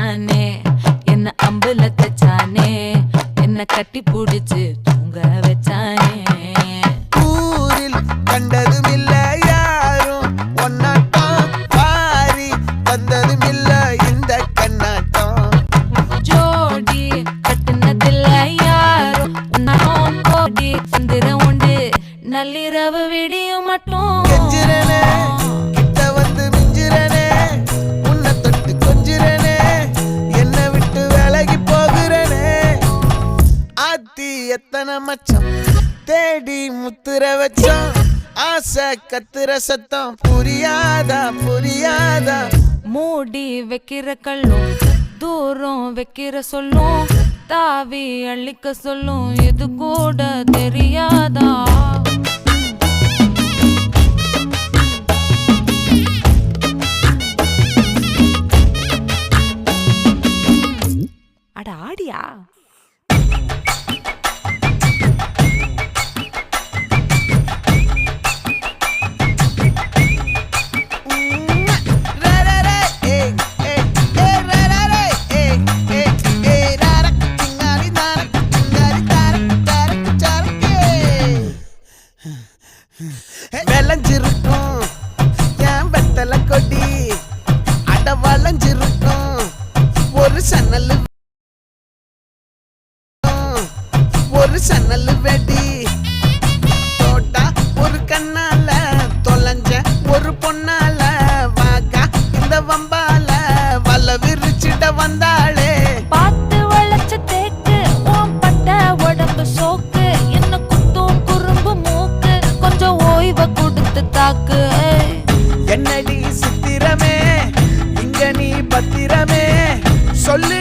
வச்சானே என்ன அம்புல தச்சானே என்ன கட்டி புடிச்சு தூங்க வச்சானே ஊரில் கண்டதும் இல்ல யாரும் ஒன்னாட்டம் பாரி வந்ததும் இல்ல இந்த கண்ணாட்டம் ஜோடி கட்டுனதில்ல யாரும் உன்னாட்டம் கோடி சந்திரம் உண்டு நள்ளிரவு விடியும் மட்டும் கெஞ்சிரனே கிட்ட வந்து மிஞ்சிரனே உன்னை தொட்டு கொஞ்சிரனே என்ன விட்டு விலகி போகிறனே ஆத்தி எத்தனை மச்சம் தேடி முத்துற வச்சோம் ஆசை கத்துற சத்தம் புரியாதா புரியாதா மூடி வைக்கிற கல்லும் தூரம் வைக்கிற சொல்லும் தாவி அள்ளிக்க சொல்லும் இது கூட தெரியாதா அட ஆடியா விளைஞ்சிருக்கும் என் வெத்தலை கொடி அட வளைஞ்சிருக்கும் ஒரு சன்னல் வெடி தோட்டா ஒரு கண்ணால தொலைஞ்ச ஒரு பொண்ணால வாக்கா இந்த வம்பால வல விரிச்சிட வந்தாளே பார்த்து வளைச்ச தேக்கு உன் பட்ட உடம்பு சோக்கு என்ன குத்தும் குறும்பு மூக்கு கொஞ்சம் ஓய்வை கொடுத்து தாக்கு என்னடி சித்திரமே இங்க நீ பத்திரமே சொல்லு